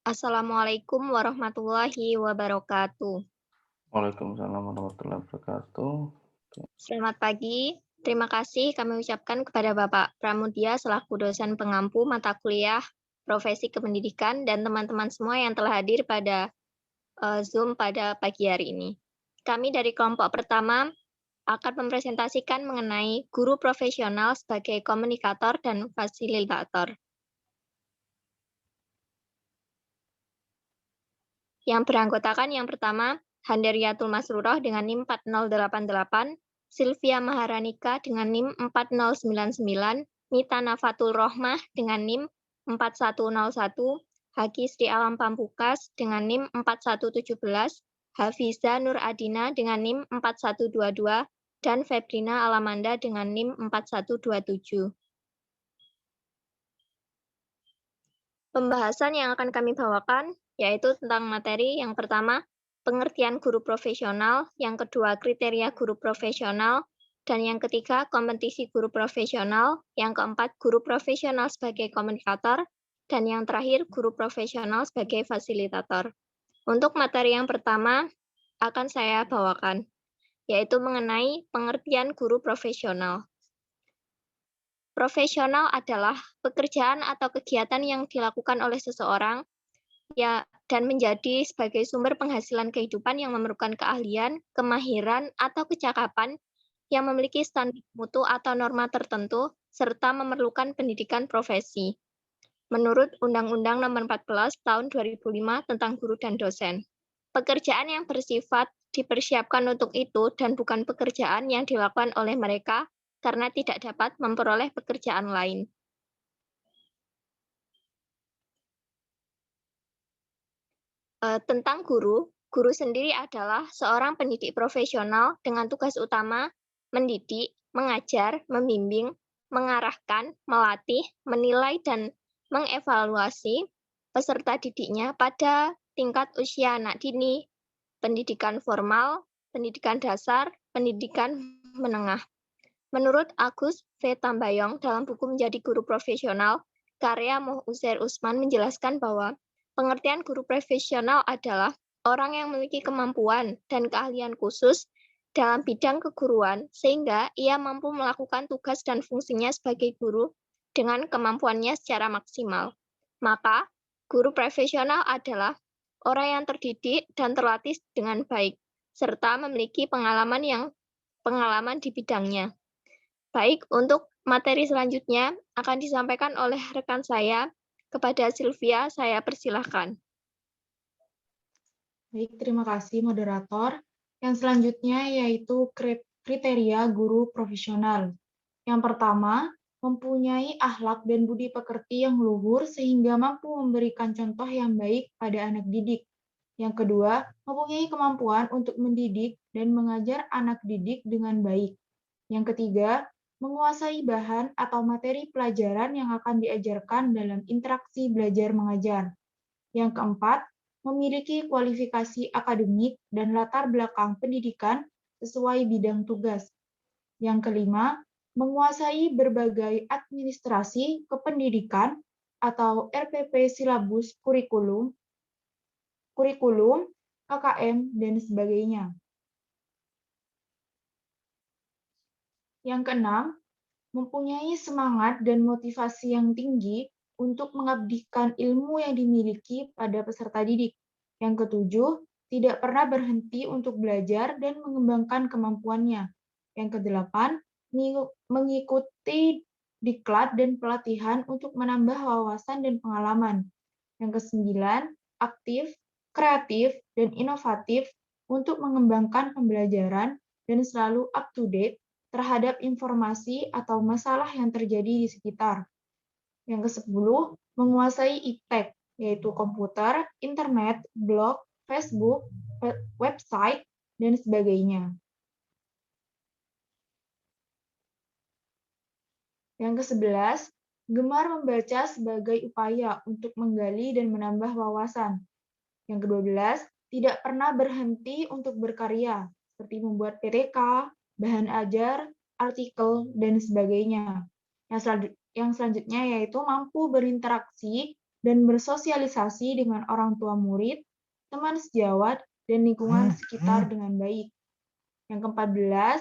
Assalamualaikum warahmatullahi wabarakatuh. Waalaikumsalam warahmatullahi wabarakatuh. Selamat pagi. Terima kasih kami ucapkan kepada Bapak Pramudia selaku dosen pengampu mata kuliah Profesi Kependidikan dan teman-teman semua yang telah hadir pada Zoom pada pagi hari ini. Kami dari kelompok pertama akan mempresentasikan mengenai guru profesional sebagai komunikator dan fasilitator. Yang beranggotakan yang pertama, Handeriatul Masrurah dengan NIM 4088, Sylvia Maharanika dengan NIM 4099, Mita Nafatul Rohmah dengan NIM 4101, Haki Sri Alam Pampukas dengan NIM 4117, Hafiza Nur Adina dengan NIM 4122, dan Febrina Alamanda dengan NIM 4127. Pembahasan yang akan kami bawakan yaitu tentang materi yang pertama, pengertian guru profesional, yang kedua, kriteria guru profesional, dan yang ketiga, kompetisi guru profesional, yang keempat, guru profesional sebagai komunikator, dan yang terakhir, guru profesional sebagai fasilitator. Untuk materi yang pertama akan saya bawakan, yaitu mengenai pengertian guru profesional. Profesional adalah pekerjaan atau kegiatan yang dilakukan oleh seseorang ya dan menjadi sebagai sumber penghasilan kehidupan yang memerlukan keahlian, kemahiran, atau kecakapan yang memiliki standar mutu atau norma tertentu serta memerlukan pendidikan profesi. Menurut Undang-Undang Nomor 14 Tahun 2005 tentang Guru dan Dosen. Pekerjaan yang bersifat dipersiapkan untuk itu dan bukan pekerjaan yang dilakukan oleh mereka karena tidak dapat memperoleh pekerjaan lain. Tentang guru, guru sendiri adalah seorang pendidik profesional dengan tugas utama mendidik, mengajar, membimbing, mengarahkan, melatih, menilai, dan mengevaluasi peserta didiknya pada tingkat usia anak dini, pendidikan formal, pendidikan dasar, pendidikan menengah. Menurut Agus V. Tambayong dalam buku Menjadi Guru Profesional, karya Moh Uzair Usman menjelaskan bahwa pengertian guru profesional adalah orang yang memiliki kemampuan dan keahlian khusus dalam bidang keguruan, sehingga ia mampu melakukan tugas dan fungsinya sebagai guru dengan kemampuannya secara maksimal. Maka, guru profesional adalah orang yang terdidik dan terlatih dengan baik, serta memiliki pengalaman di bidangnya. Baik, untuk materi selanjutnya akan disampaikan oleh rekan saya. Kepada Sylvia, saya persilahkan. Baik, terima kasih moderator. Yang selanjutnya yaitu kriteria guru profesional. Yang pertama, mempunyai akhlak dan budi pekerti yang luhur sehingga mampu memberikan contoh yang baik pada anak didik. Yang kedua, mempunyai kemampuan untuk mendidik dan mengajar anak didik dengan baik. Yang ketiga, menguasai bahan atau materi pelajaran yang akan diajarkan dalam interaksi belajar mengajar. Yang keempat, memiliki kualifikasi akademik dan latar belakang pendidikan sesuai bidang tugas. Yang kelima, menguasai berbagai administrasi kependidikan atau RPP silabus kurikulum, KKM, dan sebagainya. Yang keenam, mempunyai semangat dan motivasi yang tinggi untuk mengabdikan ilmu yang dimiliki pada peserta didik. Yang ketujuh, tidak pernah berhenti untuk belajar dan mengembangkan kemampuannya. Yang kedelapan, mengikuti diklat dan pelatihan untuk menambah wawasan dan pengalaman. Yang kesembilan, aktif, kreatif, dan inovatif untuk mengembangkan pembelajaran dan selalu up to date terhadap informasi atau masalah yang terjadi di sekitar. Yang ke-10, menguasai iptek, yaitu komputer, internet, blog, Facebook, website, dan sebagainya. Yang ke-11, gemar membaca sebagai upaya untuk menggali dan menambah wawasan. Yang ke-12, tidak pernah berhenti untuk berkarya, seperti membuat PTK, bahan ajar, artikel, dan sebagainya. Yang selanjutnya yaitu mampu berinteraksi dan bersosialisasi dengan orang tua murid, teman sejawat, dan lingkungan sekitar dengan baik. Yang ke-14,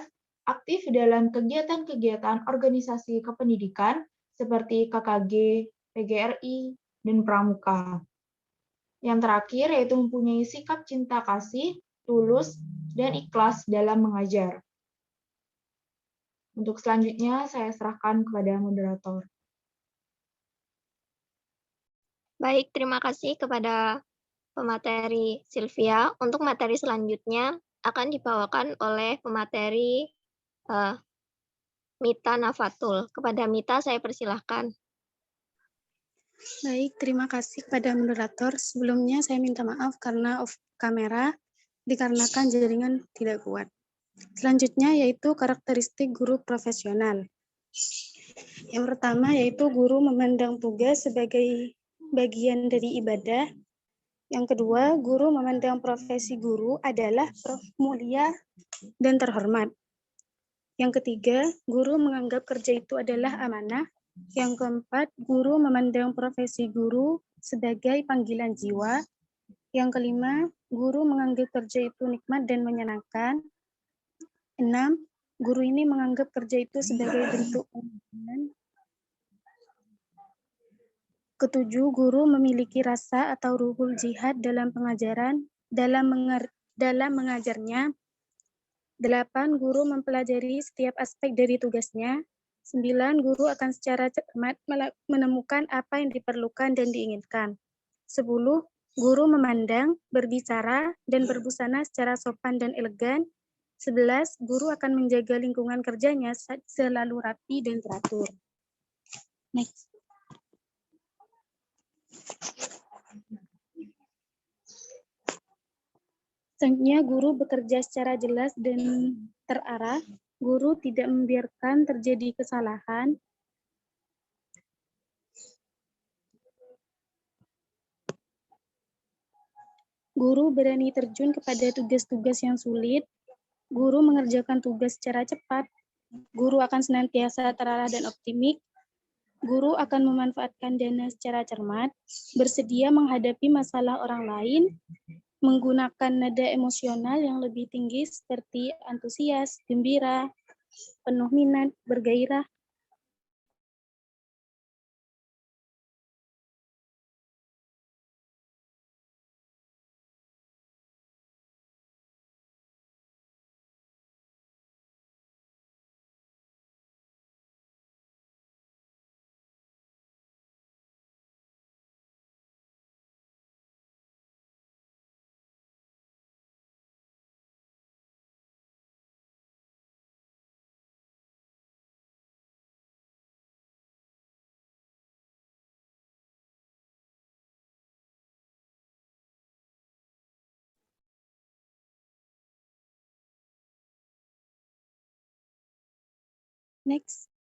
aktif dalam kegiatan-kegiatan organisasi kependidikan seperti KKG, PGRI, dan Pramuka. Yang terakhir yaitu mempunyai sikap cinta kasih, tulus, dan ikhlas dalam mengajar. Untuk selanjutnya saya serahkan kepada moderator. Baik, terima kasih kepada pemateri Sylvia. Untuk materi selanjutnya akan dibawakan oleh pemateri Mita Nafatul. Kepada Mita saya persilahkan. Baik, terima kasih kepada moderator. Sebelumnya saya minta maaf karena off kamera dikarenakan jaringan tidak kuat. Selanjutnya yaitu karakteristik guru profesional. Yang pertama yaitu guru memandang tugas sebagai bagian dari ibadah. Yang kedua, guru memandang profesi guru adalah mulia dan terhormat. Yang ketiga, guru menganggap kerja itu adalah amanah. Yang keempat, guru memandang profesi guru sebagai panggilan jiwa. Yang kelima, guru menganggap kerja itu nikmat dan menyenangkan. 6. Guru ini menganggap kerja itu sebagai bentuk pengabdian. Ketujuh, guru memiliki rasa atau ruhul jihad dalam pengajaran, dalam mengajarnya. 8. Guru mempelajari setiap aspek dari tugasnya. 9. Guru akan secara cermat menemukan apa yang diperlukan dan diinginkan. 10. Guru memandang, berbicara, dan berbusana secara sopan dan elegan. 11. Guru akan menjaga lingkungan kerjanya selalu rapi dan teratur. Next. Selanjutnya, guru bekerja secara jelas dan terarah. Guru tidak membiarkan terjadi kesalahan. Guru berani terjun kepada tugas-tugas yang sulit. Guru mengerjakan tugas secara cepat. Guru akan senantiasa terarah dan optimis. Guru akan memanfaatkan dana secara cermat, bersedia menghadapi masalah orang lain, menggunakan nada emosional yang lebih tinggi seperti antusias, gembira, penuh minat, bergairah. Next.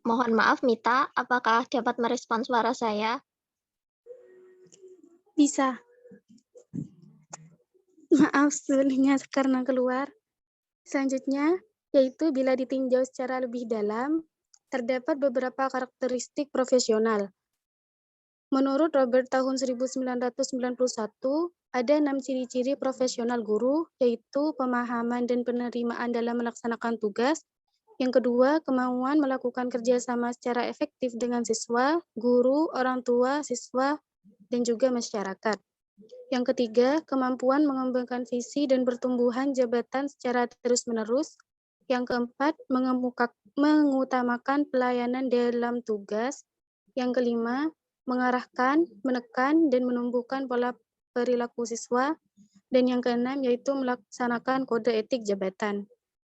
Mohon maaf, Mita, apakah dapat merespons suara saya? Bisa. Maaf sebelumnya karena keluar. Selanjutnya, yaitu bila ditinjau secara lebih dalam, terdapat beberapa karakteristik profesional. Menurut Robert tahun 1991, ada 6 ciri-ciri profesional guru, yaitu pemahaman dan penerimaan dalam melaksanakan tugas. Yang kedua, kemauan melakukan kerjasama secara efektif dengan siswa, guru, orang tua, siswa, dan juga masyarakat. Yang ketiga, kemampuan mengembangkan visi dan pertumbuhan jabatan secara terus-menerus. Yang keempat, mengutamakan pelayanan dalam tugas. Yang kelima, mengarahkan, menekan, dan menumbuhkan pola perilaku siswa. Dan yang keenam, yaitu melaksanakan kode etik jabatan.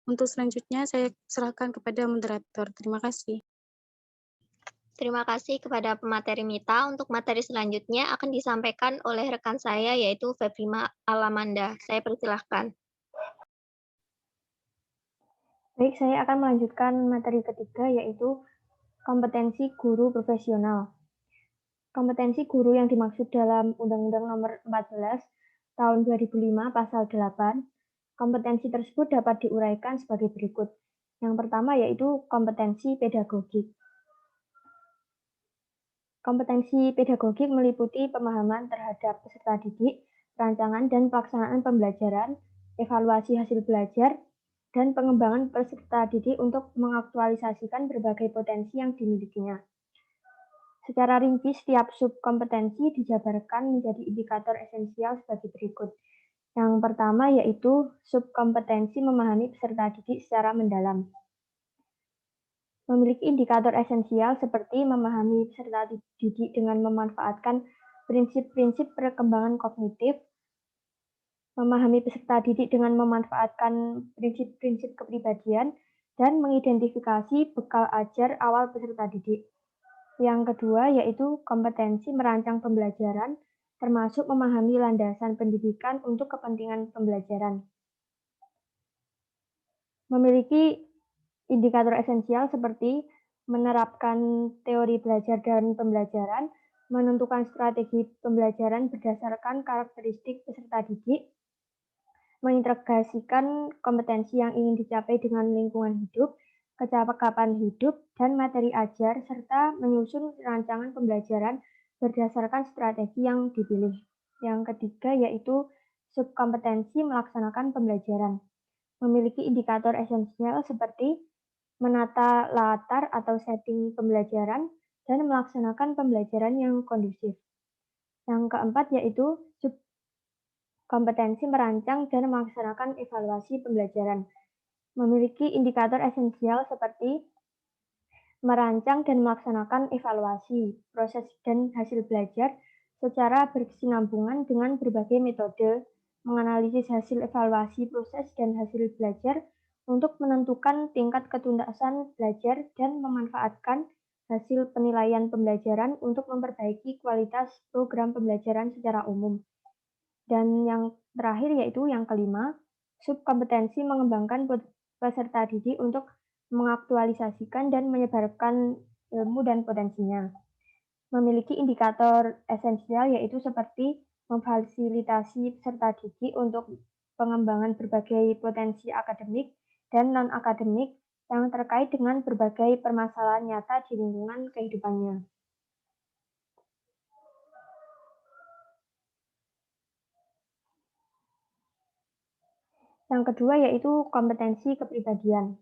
Untuk selanjutnya, saya serahkan kepada moderator. Terima kasih. Terima kasih kepada pemateri Mita. Untuk materi selanjutnya akan disampaikan oleh rekan saya, yaitu Febrima Alamanda. Saya persilahkan. Baik, saya akan melanjutkan materi ketiga, yaitu kompetensi guru profesional. Kompetensi guru yang dimaksud dalam Undang-Undang Nomor 14 Tahun 2005 Pasal 8, kompetensi tersebut dapat diuraikan sebagai berikut. Yang pertama yaitu kompetensi pedagogik. Kompetensi pedagogik meliputi pemahaman terhadap peserta didik, rancangan dan pelaksanaan pembelajaran, evaluasi hasil belajar, dan pengembangan peserta didik untuk mengaktualisasikan berbagai potensi yang dimilikinya. Secara rinci, setiap subkompetensi dijabarkan menjadi indikator esensial sebagai berikut. Yang pertama yaitu subkompetensi memahami peserta didik secara mendalam. Memiliki indikator esensial seperti memahami peserta didik dengan memanfaatkan prinsip-prinsip perkembangan kognitif, memahami peserta didik dengan memanfaatkan prinsip-prinsip kepribadian, dan mengidentifikasi bekal ajar awal peserta didik. Yang kedua yaitu kompetensi merancang pembelajaran, termasuk memahami landasan pendidikan untuk kepentingan pembelajaran. Memiliki indikator esensial seperti menerapkan teori belajar dan pembelajaran, menentukan strategi pembelajaran berdasarkan karakteristik peserta didik, mengintegrasikan kompetensi yang ingin dicapai dengan lingkungan hidup, kecakapan hidup, dan materi ajar, serta menyusun rancangan pembelajaran berdasarkan strategi yang dipilih. Yang ketiga yaitu subkompetensi melaksanakan pembelajaran. Memiliki indikator esensial seperti menata latar atau setting pembelajaran, dan melaksanakan pembelajaran yang kondusif. Yang keempat yaitu subkompetensi merancang dan melaksanakan evaluasi pembelajaran. Memiliki indikator esensial seperti merancang dan melaksanakan evaluasi, proses dan hasil belajar secara berkesinambungan dengan berbagai metode, menganalisis hasil evaluasi proses dan hasil belajar untuk menentukan tingkat ketuntasan belajar dan memanfaatkan hasil penilaian pembelajaran untuk memperbaiki kualitas program pembelajaran secara umum. Dan yang terakhir yaitu yang kelima, subkompetensi mengembangkan peserta didik untuk mengaktualisasikan dan menyebarkan ilmu dan potensinya. Memiliki indikator esensial yaitu seperti memfasilitasi peserta didik untuk pengembangan berbagai potensi akademik dan non-akademik yang terkait dengan berbagai permasalahan nyata di lingkungan kehidupannya. Yang kedua yaitu kompetensi kepribadian.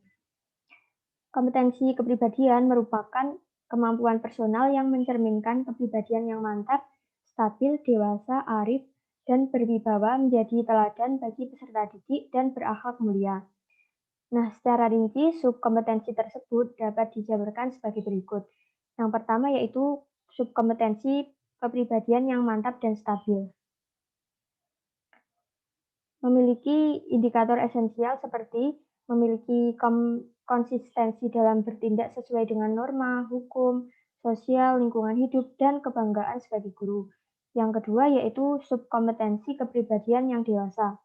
Kompetensi kepribadian merupakan kemampuan personal yang mencerminkan kepribadian yang mantap, stabil, dewasa, arif, dan berwibawa menjadi teladan bagi peserta didik dan berakhlak mulia. Nah, secara rinci, subkompetensi tersebut dapat dijabarkan sebagai berikut. Yang pertama yaitu subkompetensi kepribadian yang mantap dan stabil. Memiliki indikator esensial seperti memiliki konsistensi dalam bertindak sesuai dengan norma, hukum, sosial, lingkungan hidup, dan kebanggaan sebagai guru. Yang kedua yaitu subkompetensi kepribadian yang dewasa.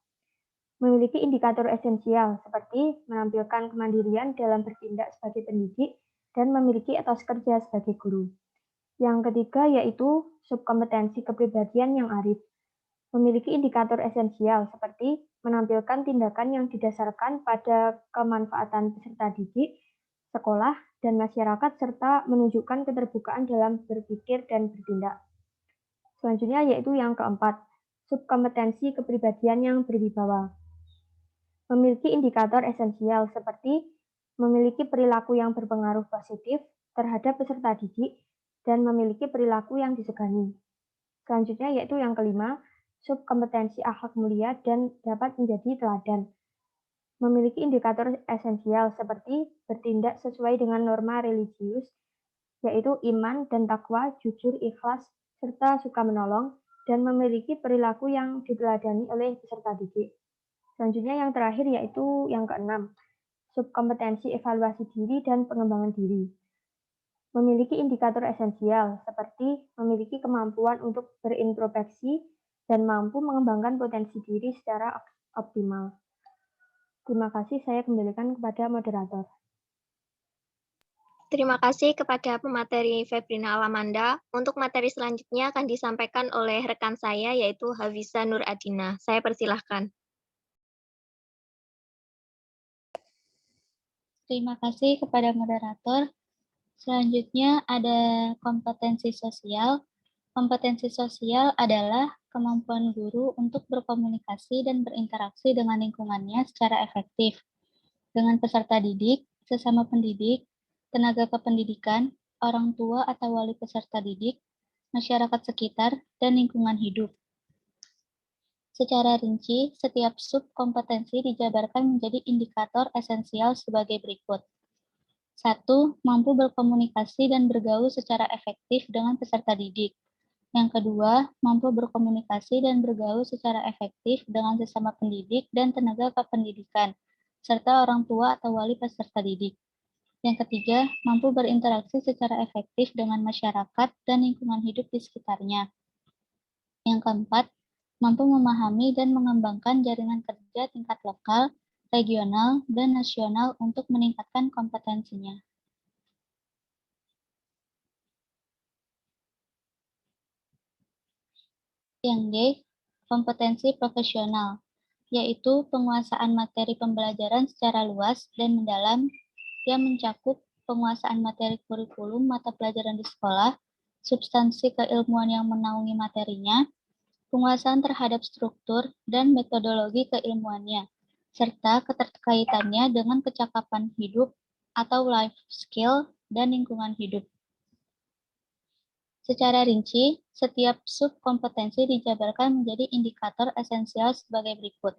Memiliki indikator esensial seperti menampilkan kemandirian dalam bertindak sebagai pendidik dan memiliki etos kerja sebagai guru. Yang ketiga yaitu subkompetensi kepribadian yang arif. Memiliki indikator esensial seperti menampilkan tindakan yang didasarkan pada kemanfaatan peserta didik, sekolah, dan masyarakat, serta menunjukkan keterbukaan dalam berpikir dan bertindak. Selanjutnya yaitu yang keempat, subkompetensi kepribadian yang berwibawa. Memiliki indikator esensial seperti memiliki perilaku yang berpengaruh positif terhadap peserta didik dan memiliki perilaku yang disegani. Selanjutnya yaitu yang kelima, subkompetensi akhlak mulia dan dapat menjadi teladan. Memiliki indikator esensial seperti bertindak sesuai dengan norma religius, yaitu iman dan takwa, jujur, ikhlas, serta suka menolong, dan memiliki perilaku yang diteladani oleh peserta didik. Selanjutnya yang terakhir yaitu yang keenam, subkompetensi evaluasi diri dan pengembangan diri. Memiliki indikator esensial seperti memiliki kemampuan untuk berintrospeksi dan mampu mengembangkan potensi diri secara optimal. Terima kasih, saya kembalikan kepada moderator. Terima kasih kepada pemateri Febrina Alamanda. Untuk materi selanjutnya akan disampaikan oleh rekan saya, yaitu Hafiza Nur Adina. Saya persilahkan. Terima kasih kepada moderator. Selanjutnya ada kompetensi sosial. Kompetensi sosial adalah kemampuan guru untuk berkomunikasi dan berinteraksi dengan lingkungannya secara efektif, dengan peserta didik, sesama pendidik, tenaga kependidikan, orang tua atau wali peserta didik, masyarakat sekitar, dan lingkungan hidup. Secara rinci, setiap subkompetensi dijabarkan menjadi indikator esensial sebagai berikut. 1. Mampu berkomunikasi dan bergaul secara efektif dengan peserta didik. Yang kedua, mampu berkomunikasi dan bergaul secara efektif dengan sesama pendidik dan tenaga kependidikan, serta orang tua atau wali peserta didik. Yang ketiga, mampu berinteraksi secara efektif dengan masyarakat dan lingkungan hidup di sekitarnya. Yang keempat, mampu memahami dan mengembangkan jaringan kerja tingkat lokal, regional, dan nasional untuk meningkatkan kompetensinya. Yang D, kompetensi profesional, yaitu penguasaan materi pembelajaran secara luas dan mendalam yang mencakup penguasaan materi kurikulum mata pelajaran di sekolah, substansi keilmuan yang menaungi materinya, penguasaan terhadap struktur dan metodologi keilmuannya, serta keterkaitannya dengan kecakapan hidup atau life skill dan lingkungan hidup. Secara rinci, setiap subkompetensi dijabarkan menjadi indikator esensial sebagai berikut.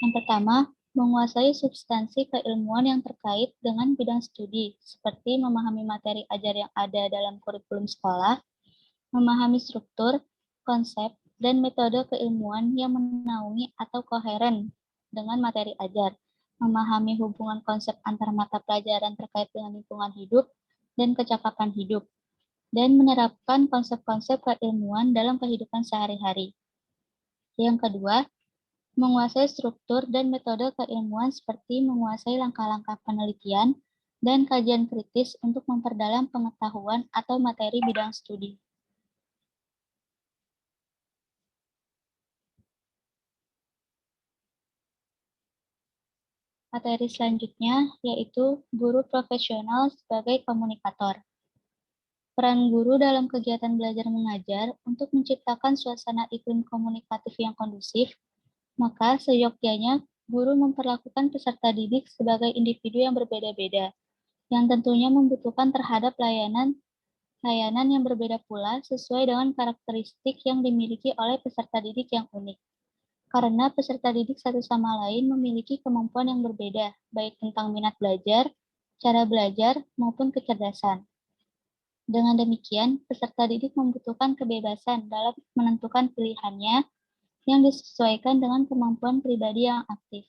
Yang pertama, menguasai substansi keilmuan yang terkait dengan bidang studi, seperti memahami materi ajar yang ada dalam kurikulum sekolah, memahami struktur, konsep, dan metode keilmuan yang menaungi atau koheren dengan materi ajar, memahami hubungan konsep antar mata pelajaran terkait dengan lingkungan hidup dan kecakapan hidup, dan menerapkan konsep-konsep keilmuan dalam kehidupan sehari-hari. Yang kedua, menguasai struktur dan metode keilmuan seperti menguasai langkah-langkah penelitian dan kajian kritis untuk memperdalam pengetahuan atau materi bidang studi. Materi selanjutnya yaitu guru profesional sebagai komunikator. Peran guru dalam kegiatan belajar mengajar untuk menciptakan suasana iklim komunikatif yang kondusif, maka seyogyanya guru memperlakukan peserta didik sebagai individu yang berbeda-beda, yang tentunya membutuhkan terhadap layanan yang berbeda pula sesuai dengan karakteristik yang dimiliki oleh peserta didik yang unik. Karena peserta didik satu sama lain memiliki kemampuan yang berbeda, baik tentang minat belajar, cara belajar, maupun kecerdasan. Dengan demikian, peserta didik membutuhkan kebebasan dalam menentukan pilihannya yang disesuaikan dengan kemampuan pribadi yang aktif.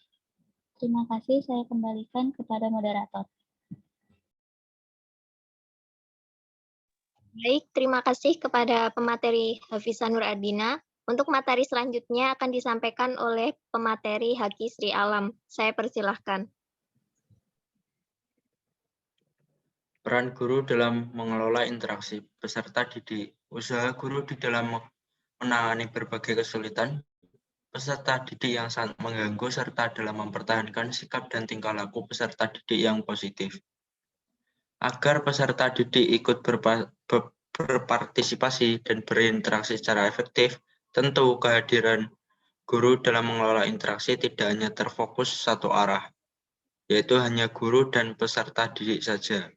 Terima kasih, saya kembalikan kepada moderator. Baik, terima kasih kepada pemateri Hafiza Nur Adina. Untuk materi selanjutnya akan disampaikan oleh pemateri Haki Sri Alam. Saya persilahkan. Peran guru dalam mengelola interaksi peserta didik. Usaha guru di dalam menangani berbagai kesulitan peserta didik yang sangat mengganggu serta dalam mempertahankan sikap dan tingkah laku peserta didik yang positif. Agar peserta didik ikut berpartisipasi dan berinteraksi secara efektif, tentu kehadiran guru dalam mengelola interaksi tidak hanya terfokus satu arah, yaitu hanya guru dan peserta didik saja,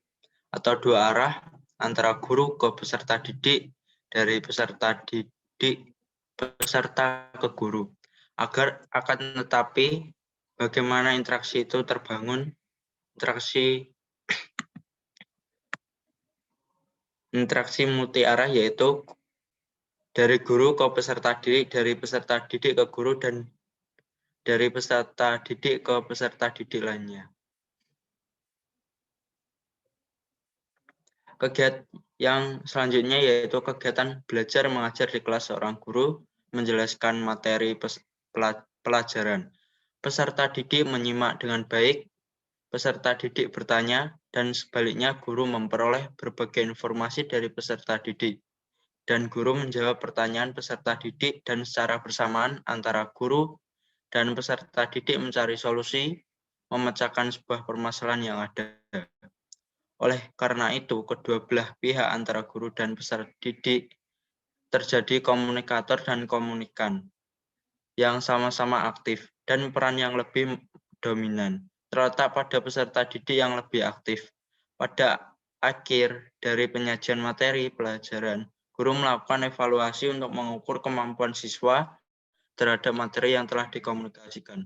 atau dua arah antara guru ke peserta didik, dari peserta didik peserta ke guru. Agar akan tetapi bagaimana interaksi itu terbangun, interaksi multi arah, yaitu dari guru ke peserta didik, dari peserta didik ke guru, dan dari peserta didik ke peserta didik lainnya. Kegiatan yang selanjutnya yaitu kegiatan belajar mengajar di kelas. Seorang guru menjelaskan materi pelajaran. Peserta didik menyimak dengan baik, peserta didik bertanya, dan sebaliknya guru memperoleh berbagai informasi dari peserta didik. Dan guru menjawab pertanyaan peserta didik, dan secara bersamaan antara guru dan peserta didik mencari solusi, memecahkan sebuah permasalahan yang ada. Oleh karena itu, kedua belah pihak antara guru dan peserta didik terjadi komunikator dan komunikan yang sama-sama aktif dan peran yang lebih dominan terletak pada peserta didik yang lebih aktif. Pada akhir dari penyajian materi pelajaran, guru melakukan evaluasi untuk mengukur kemampuan siswa terhadap materi yang telah dikomunikasikan.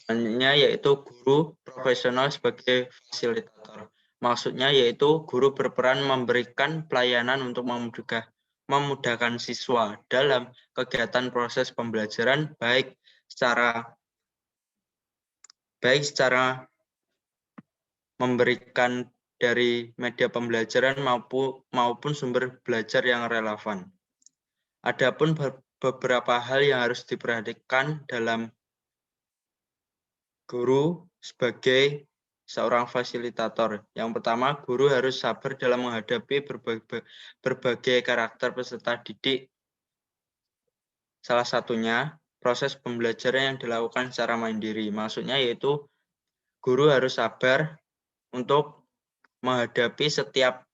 Selanjutnya yaitu guru profesional sebagai fasilitator. Maksudnya yaitu guru berperan memberikan pelayanan untuk memudahkan siswa dalam kegiatan proses pembelajaran baik secara memberikan dari media pembelajaran maupun sumber belajar yang relevan. Adapun beberapa hal yang harus diperhatikan dalam guru sebagai seorang fasilitator. Yang pertama, guru harus sabar dalam menghadapi berbagai karakter peserta didik. Salah satunya, proses pembelajaran yang dilakukan secara mandiri. Maksudnya yaitu guru harus sabar untuk menghadapi setiap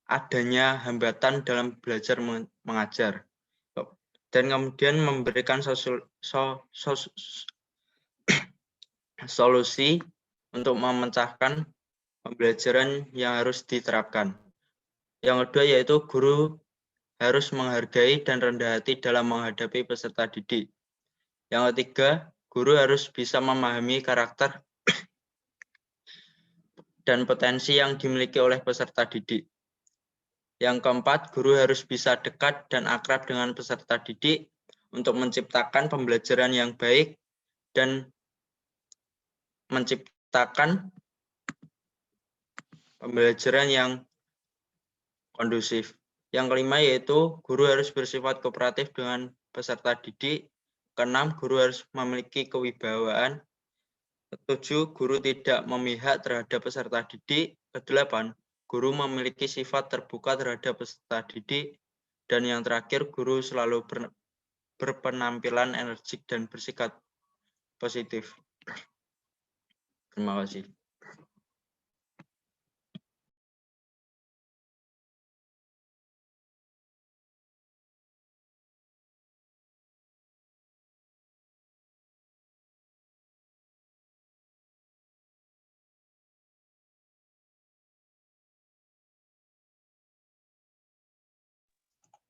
adanya hambatan dalam belajar mengajar. Dan kemudian memberikan solusi untuk memecahkan pembelajaran yang harus diterapkan. Yang kedua yaitu guru harus menghargai dan rendah hati dalam menghadapi peserta didik. Yang ketiga, guru harus bisa memahami karakter dan potensi yang dimiliki oleh peserta didik. Yang keempat, guru harus bisa dekat dan akrab dengan peserta didik untuk menciptakan pembelajaran yang baik dan menciptakan pembelajaran yang kondusif. Yang kelima yaitu guru harus bersifat kooperatif dengan peserta didik. Keenam, guru harus memiliki kewibawaan. Ketujuh, guru tidak memihak terhadap peserta didik. Kedelapan, guru memiliki sifat terbuka terhadap peserta didik. Dan yang terakhir, guru selalu berpenampilan energik dan bersikap positif. Terima kasih.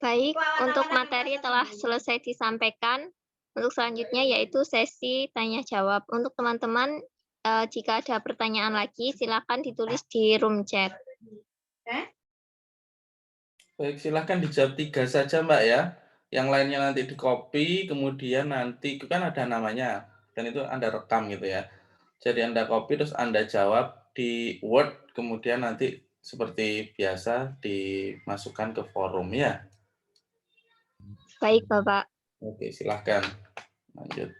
Baik, untuk materi telah selesai disampaikan. Untuk selanjutnya yaitu sesi tanya-jawab. Untuk teman-teman, jika ada pertanyaan lagi, silakan ditulis di room chat. Baik, silahkan dijawab 3 saja Mbak ya. Yang lainnya nanti di-copy, kemudian nanti kan ada namanya, dan itu Anda rekam gitu ya. Jadi Anda copy, terus Anda jawab di Word, kemudian nanti seperti biasa dimasukkan ke forum ya. Baik, Bapak. Oke, silahkan lanjut.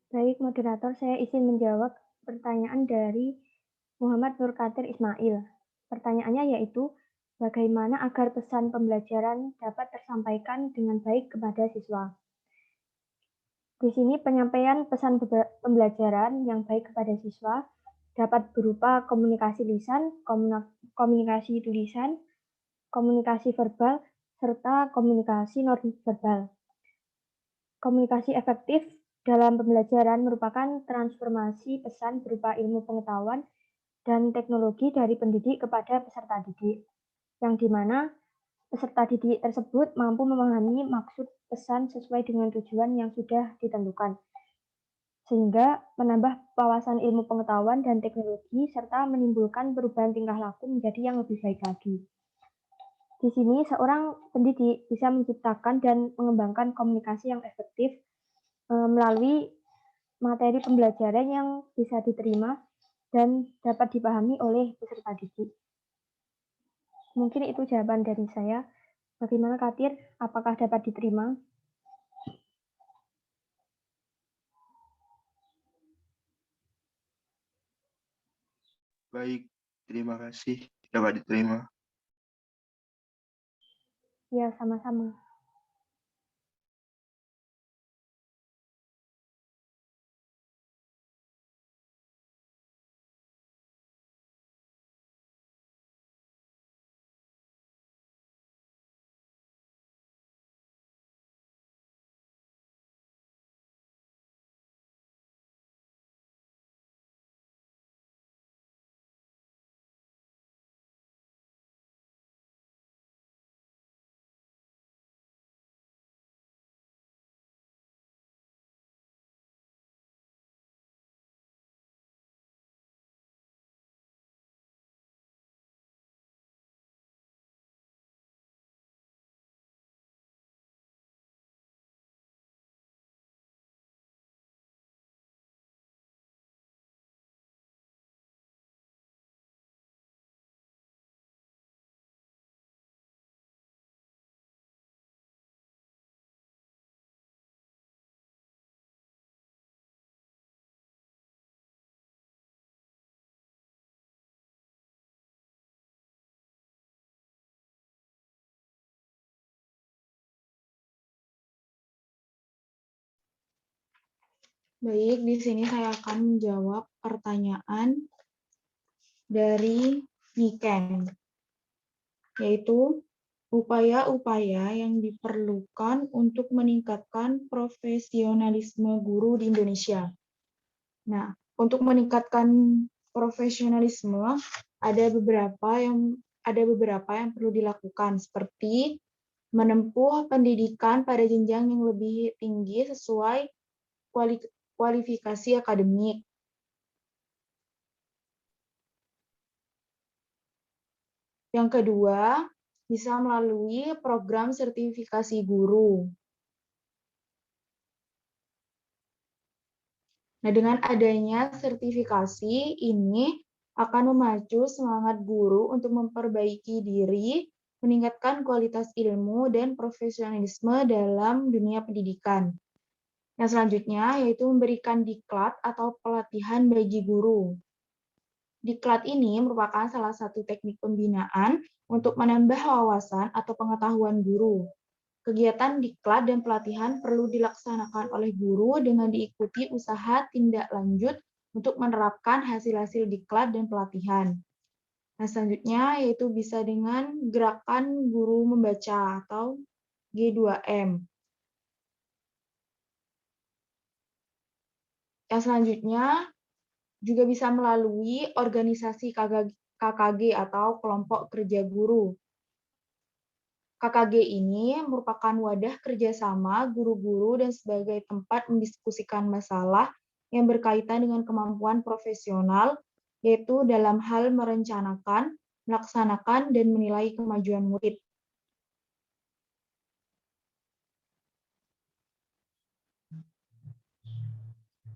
Baik, moderator, saya izin menjawab pertanyaan dari Muhammad Nur Kadir Ismail. Pertanyaannya yaitu, bagaimana agar pesan pembelajaran dapat tersampaikan dengan baik kepada siswa? Di sini penyampaian pesan pembelajaran yang baik kepada siswa dapat berupa komunikasi lisan, komunikasi tulisan, komunikasi verbal, serta komunikasi non-verbal. Komunikasi efektif dalam pembelajaran merupakan transformasi pesan berupa ilmu pengetahuan dan teknologi dari pendidik kepada peserta didik, yang dimana peserta didik tersebut mampu memahami maksud pesan sesuai dengan tujuan yang sudah ditentukan, sehingga menambah wawasan ilmu pengetahuan dan teknologi serta menimbulkan perubahan tingkah laku menjadi yang lebih baik lagi. Di sini, seorang pendidik bisa menciptakan dan mengembangkan komunikasi yang efektif melalui materi pembelajaran yang bisa diterima dan dapat dipahami oleh peserta didik. Mungkin itu jawaban dari saya. Bagaimana Katir? Apakah dapat diterima? Baik, terima kasih. Dapat diterima. Ya, sama-sama. Baik, di sini saya akan menjawab pertanyaan dari Niken, yaitu upaya-upaya yang diperlukan untuk meningkatkan profesionalisme guru di Indonesia. Nah, untuk meningkatkan profesionalisme ada beberapa yang perlu dilakukan, seperti menempuh pendidikan pada jenjang yang lebih tinggi sesuai kualifikasi akademik. Yang kedua, bisa melalui program sertifikasi guru. Nah, dengan adanya sertifikasi ini akan memacu semangat guru untuk memperbaiki diri, meningkatkan kualitas ilmu dan profesionalisme dalam dunia pendidikan. Yang selanjutnya yaitu memberikan diklat atau pelatihan bagi guru. Diklat ini merupakan salah satu teknik pembinaan untuk menambah wawasan atau pengetahuan guru. Kegiatan diklat dan pelatihan perlu dilaksanakan oleh guru dengan diikuti usaha tindak lanjut untuk menerapkan hasil-hasil diklat dan pelatihan. Nah, selanjutnya yaitu bisa dengan gerakan guru membaca atau G2M. Yang selanjutnya juga bisa melalui organisasi KKG atau kelompok kerja guru. KKG ini merupakan wadah kerjasama guru-guru dan sebagai tempat mendiskusikan masalah yang berkaitan dengan kemampuan profesional, yaitu dalam hal merencanakan, melaksanakan, dan menilai kemajuan murid.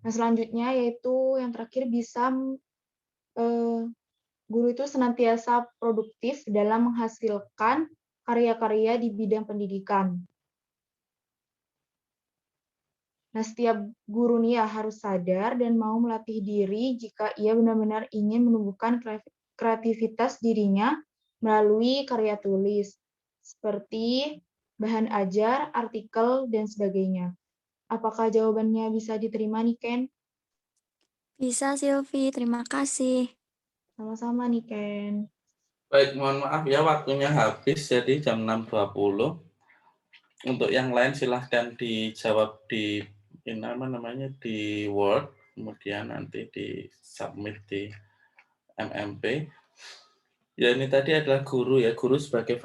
Nah, selanjutnya yaitu yang terakhir bisa guru itu senantiasa produktif dalam menghasilkan karya-karya di bidang pendidikan. Nah, setiap guru nih ya harus sadar dan mau melatih diri jika ia benar-benar ingin menumbuhkan kreativitas dirinya melalui karya tulis, seperti bahan ajar, artikel, dan sebagainya. Apakah jawabannya bisa diterima nih, Ken? Bisa, Silvi. Terima kasih. Sama-sama nih, Ken. Baik, mohon maaf ya waktunya habis, jadi jam 6.20. Untuk yang lain silahkan dijawab di di Word, kemudian nanti di submit di MMP. Ya, ini tadi adalah guru ya, guru sebagai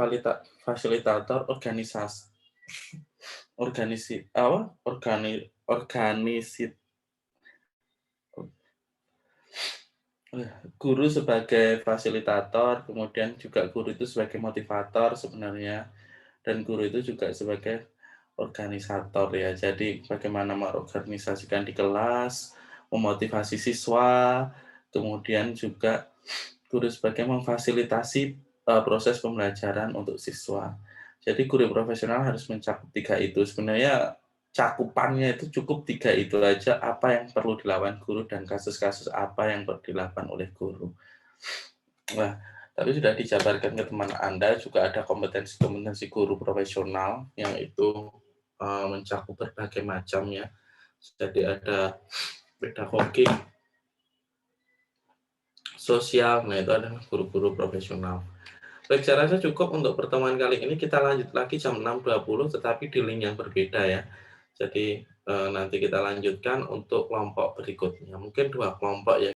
fasilitator guru sebagai fasilitator, kemudian juga guru itu sebagai motivator sebenarnya, dan guru itu juga sebagai organisator ya. Jadi bagaimana mengorganisasikan di kelas, memotivasi siswa, kemudian juga guru sebagai memfasilitasi proses pembelajaran untuk siswa. Jadi guru profesional harus mencakup 3 itu. Sebenarnya cakupannya itu cukup 3 itu aja, apa yang perlu dilakukan guru dan kasus-kasus apa yang perlu dilakukan oleh guru. Nah, tapi sudah dijabarkan ke teman Anda, juga ada kompetensi-kompetensi guru profesional yang itu mencakup berbagai macam ya. Jadi ada pedagogik, sosial, nah itu adalah guru-guru profesional. Baik, saya rasa cukup untuk pertemuan kali ini. Kita lanjut lagi jam 6.20, tetapi di link yang berbeda ya. Jadi nanti kita lanjutkan untuk kelompok berikutnya. Mungkin 2 kelompok ya.